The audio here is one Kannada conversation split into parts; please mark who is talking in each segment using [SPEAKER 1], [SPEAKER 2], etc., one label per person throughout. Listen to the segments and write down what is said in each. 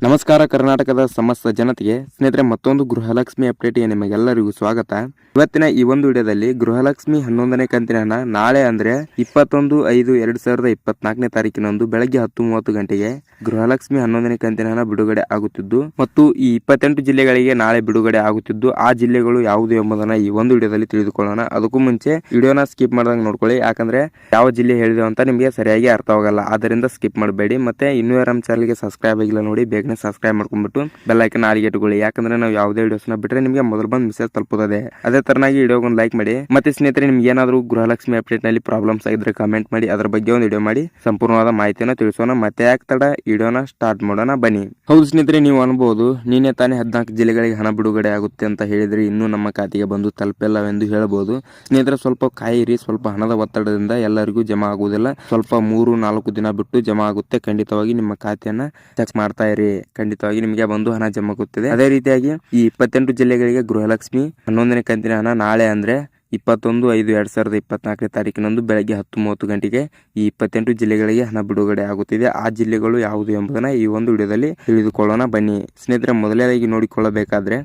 [SPEAKER 1] ನಮಸ್ಕಾರ ಕರ್ನಾಟಕದ ಸಮಸ್ತ ಜನತೆಗೆ ಸ್ನೇಹಿತರೆ, ಮತ್ತೊಂದು ಗೃಹಲಕ್ಷ್ಮಿ ಅಪ್ಡೇಟ್ಗೆ ನಿಮಗೆಲ್ಲರಿಗೂ ಸ್ವಾಗತ. ಇವತ್ತಿನ ಈ ಒಂದು ವಿಡಿಯೋದಲ್ಲಿ ಗೃಹಲಕ್ಷ್ಮಿ 11ನೇ ಕಂತಿನ ಹಣ ನಾಳೆ ಅಂದ್ರೆ 21/5/2024ನೇ ತಾರೀಕಿನಂದು ಬೆಳಗ್ಗೆ 10:30 ಗಂಟೆಗೆ ಗೃಹಲಕ್ಷ್ಮಿ 11ನೇ ಕಂತಿನ ಹಣ ಬಿಡುಗಡೆ ಆಗುತ್ತಿದ್ದು ಮತ್ತು ಈ 28 ಜಿಲ್ಲೆಗಳಿಗೆ ನಾಳೆ ಬಿಡುಗಡೆ ಆಗುತ್ತಿದ್ದು ಆ ಜಿಲ್ಲೆಗಳು ಯಾವುದು ಎಂಬುದನ್ನ ಈ ಒಂದು ವಿಡಿಯೋದಲ್ಲಿ ತಿಳಿದುಕೊಳ್ಳೋಣ. ಅದಕ್ಕೂ ಮುಂಚೆ ವಿಡಿಯೋನ ಸ್ಕಿಪ್ ಮಾಡ್ದಂಗೆ ನೋಡ್ಕೊಳ್ಳಿ, ಯಾಕಂದ್ರೆ ಯಾವ ಜಿಲ್ಲೆ ಹೇಳಿದೆ ಅಂತ ನಿಮಗೆ ಸರಿಯಾಗಿ ಅರ್ಥವಾಗಲ್ಲ. ಆದ್ದರಿಂದ ಸ್ಕಿಪ್ ಮಾಡಬೇಡಿ. ಮತ್ತೆ ಇನ್ನೂ ಯಾರು ನಮ್ಮ ಚಾನಲ್ಗೆ ಸಬ್ಸ್ಕ್ರೈಬ್ ಆಗಿಲ್ಲ ನೋಡಿ, ಬೇಗನೆ ಸಬ್ಸ್ಕ್ರೈಬ್ ಮಾಡ್ಕೊಂಡ್ಬಿಟ್ಟು ಬೆಲ್ ಐಕನ್ ಆಲ್ಗೆ ಇಟ್ಕೊಳ್ಳಿ. ಯಾಕಂದ್ರೆ ನಾವು ಯಾವುದೇ ವಿಡಿಯೋಸ್ನ ಬಿಟ್ಟರೆ ನಿಮಗೆ ಮೊದಲು ಬಂದು ಮೆಸೇಜ್ ತಲುಪುತ್ತದೆ. ಅದೇ ತರನಾಗಿ ವಿಡಿಯೋಗೆ ಒಂದು ಲೈಕ್ ಮಾಡಿ. ಮತ್ತೆ ಸ್ನೇಹಿತರೆ, ನಿಮ್ಗೆ ಏನಾದರೂ ಗೃಹಲಕ್ಷ್ಮಿ ಅಪ್ಡೇಟ್ ನಲ್ಲಿ ಪ್ರಾಬ್ಲಮ್ಸ್ ಆಗಿದ್ರೆ ಕಮೆಂಟ್ ಮಾಡಿ, ಅದರ ಬಗ್ಗೆ ಒಂದು ವಿಡಿಯೋ ಮಾಡಿ ಸಂಪೂರ್ಣವಾದ ಮಾಹಿತಿಯನ್ನು ತಿಳಿಸೋಣ. ಮತ್ತೆ ಯಾಕೆ ತಡ, ವಿಡಿಯೋನ ಸ್ಟಾರ್ಟ್ ಮಾಡೋಣ ಬನ್ನಿ. ಹೌದು ಸ್ನೇಹಿತರೆ, ನೀವು ಅನ್ಬಹುದು ನಿನ್ನೆ ತಾನೇ 14 ಜಿಲ್ಲೆಗಳಿಗೆ ಹಣ ಬಿಡುಗಡೆ ಆಗುತ್ತೆ ಅಂತ ಹೇಳಿದ್ರೆ ಇನ್ನೂ ನಮ್ಮ ಖಾತೆಗೆ ಬಂದು ತಲುಪಿಲ್ಲವೆಂದು ಹೇಳಬಹುದು. ಸ್ನೇಹಿತರೆ, ಸ್ವಲ್ಪ ಕಾಯಿರಿ. ಸ್ವಲ್ಪ ಹಣದ ಒತ್ತಡದಿಂದ ಎಲ್ಲರಿಗೂ ಜಮಾ ಆಗುವುದಿಲ್ಲ. ಸ್ವಲ್ಪ 3-4 ದಿನ ಬಿಟ್ಟು ಜಮಾ ಆಗುತ್ತೆ. ಖಂಡಿತವಾಗಿ ನಿಮ್ಮ ಖಾತೆಯನ್ನ ಚೆಕ್ ಮಾಡ್ತಾ ಇರಿ. ಖಂಡಿತವಾಗಿ ನಿಮಗೆ ಬಂದು ಹಣ ಜಮಾ ಆಗುತ್ತದೆ. ಅದೇ ರೀತಿಯಾಗಿ ಈ 28 ಜಿಲ್ಲೆಗಳಿಗೆ ಗೃಹಲಕ್ಷ್ಮಿ 11ನೇ ಕಂತಿನ ಹಣ ನಾಳೆ ಅಂದ್ರೆ 21/5/2024ನೇ ತಾರೀಕಿನಂದು ಬೆಳಗ್ಗೆ 10:30 ಗಂಟೆಗೆ ಈ 28 ಜಿಲ್ಲೆಗಳಿಗೆ ಹಣ ಬಿಡುಗಡೆ ಆಗುತ್ತಿದೆ. ಆ ಜಿಲ್ಲೆಗಳು ಯಾವುದು ಎಂಬುದನ್ನ ಈ ಒಂದು ವಿಡಿಯೋದಲ್ಲಿ ತಿಳಿದುಕೊಳ್ಳೋಣ ಬನ್ನಿ. ಸ್ನೇಹಿತರೆ, ಮೊದಲನೇದಾಗಿ ನೋಡಿಕೊಳ್ಳಬೇಕಾದ್ರೆ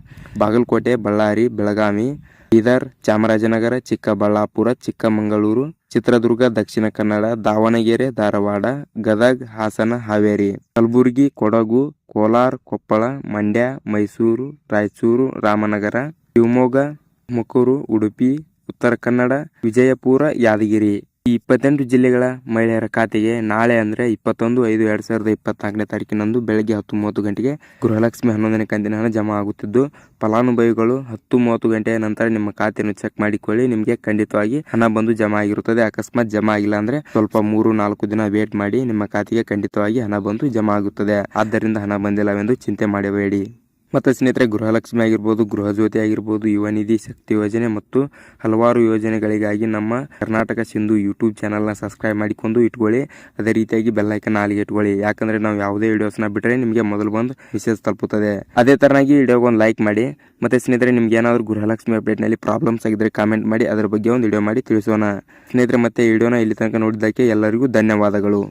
[SPEAKER 1] ಬಾಗಲಕೋಟೆ, ಬಳ್ಳಾರಿ, ಬೆಳಗಾವಿ, ಬೀದರ್, ಚಾಮರಾಜನಗರ, ಚಿಕ್ಕಬಳ್ಳಾಪುರ, ಚಿಕ್ಕಮಗಳೂರು, ಚಿತ್ರದುರ್ಗ, ದಕ್ಷಿಣ ಕನ್ನಡ, ದಾವಣಗೆರೆ, ಧಾರವಾಡ, ಗದಗ್, ಹಾಸನ, ಹಾವೇರಿ, ಕಲಬುರಗಿ, ಕೊಡಗು, ಕೋಲಾರ, ಕೊಪ್ಪಳ, ಮಂಡ್ಯ, ಮೈಸೂರು, ರಾಯಚೂರು, ರಾಮನಗರ, ಶಿವಮೊಗ್ಗ, ತುಮಕೂರು, ಉಡುಪಿ, ಉತ್ತರ ಕನ್ನಡ, ವಿಜಯಪುರ, ಯಾದಗಿರಿ ಈ 28 ಜಿಲ್ಲೆಗಳ ಮಹಿಳೆಯರ ಖಾತೆಗೆ ನಾಳೆ ಅಂದ್ರೆ 21/5/2024ನೇ ತಾರೀಕಿನಂದು ಬೆಳಗ್ಗೆ 10:30 ಗಂಟೆಗೆ ಗೃಹಲಕ್ಷ್ಮಿ 11ನೇ ಕಂತಿನ ಹಣ ಜಮಾ ಆಗುತ್ತಿದ್ದು ಫಲಾನುಭವಿಗಳು 10:30 ಗಂಟೆಯ ನಂತರ ನಿಮ್ಮ ಖಾತೆಯನ್ನು ಚೆಕ್ ಮಾಡಿಕೊಳ್ಳಿ. ನಿಮಗೆ ಖಂಡಿತವಾಗಿ ಹಣ ಬಂದು ಜಮಾ ಆಗಿರುತ್ತದೆ. ಅಕಸ್ಮಾತ್ ಜಮಾ ಆಗಿಲ್ಲ ಅಂದ್ರೆ ಸ್ವಲ್ಪ 3-4 ದಿನ ವೇಟ್ ಮಾಡಿ, ನಿಮ್ಮ ಖಾತೆಗೆ ಖಂಡಿತವಾಗಿ ಹಣ ಬಂದು ಜಮಾ ಆಗುತ್ತದೆ. ಆದ್ದರಿಂದ ಹಣ ಬಂದಿಲ್ಲವೆಂದು ಚಿಂತೆ ಮಾಡಬೇಡಿ. ಮತ್ತು ಸ್ನೇಹಿತರೆ, ಗೃಹಲಕ್ಷ್ಮಿ ಆಗಿರ್ಬೋದು, ಗೃಹಜ್ಯೋತಿ ಆಗಿರ್ಬೋದು, ಯುವ ನಿಧಿ, ಶಕ್ತಿ ಯೋಜನೆ ಮತ್ತು ಹಲವಾರು ಯೋಜನೆಗಳಿಗಾಗಿ ನಮ್ಮ ಕರ್ನಾಟಕ ಸಿಂಧು ಯೂಟ್ಯೂಬ್ ಚಾನಲ್ನ ಸಬ್ಸ್ಕ್ರೈಬ್ ಮಾಡಿಕೊಂಡು ಇಟ್ಕೊಳ್ಳಿ. ಅದೇ ರೀತಿಯಾಗಿ ಬೆಲ್ ಐಕನ್ ಆಲ್ಗೆ ಇಟ್ಕೊಳ್ಳಿ. ಯಾಕಂದ್ರೆ ನಾವು ಯಾವುದೇ ವಿಡಿಯೋಸ್ನ ಬಿಟ್ಟರೆ ನಿಮಗೆ ಮೊದಲು ಬಂದು ಮೆಸೇಜ್ ತಲುಪುತ್ತದೆ. ಅದೇ ತರನಾಗಿ ವಿಡಿಯೋಗೆ ಒಂದು ಲೈಕ್ ಮಾಡಿ. ಮತ್ತೆ ಸ್ನೇಹಿತರೆ, ನಿಮ್ಗೆ ಏನಾದರೂ ಗೃಹಲಕ್ಷ್ಮಿ ಅಪ್ಡೇಟ್ನಲ್ಲಿ ಪ್ರಾಬ್ಲಮ್ಸ್ ಆಗಿದ್ರೆ ಕಾಮೆಂಟ್ ಮಾಡಿ, ಅದರ ಬಗ್ಗೆ ಒಂದು ವಿಡಿಯೋ ಮಾಡಿ ತಿಳಿಸೋಣ. ಸ್ನೇಹಿತರೆ, ಮತ್ತೆ ವಿಡಿಯೋನ ಇಲ್ಲಿ ತನಕ ನೋಡಿದ್ದಕ್ಕೆ ಎಲ್ಲರಿಗೂ ಧನ್ಯವಾದಗಳು.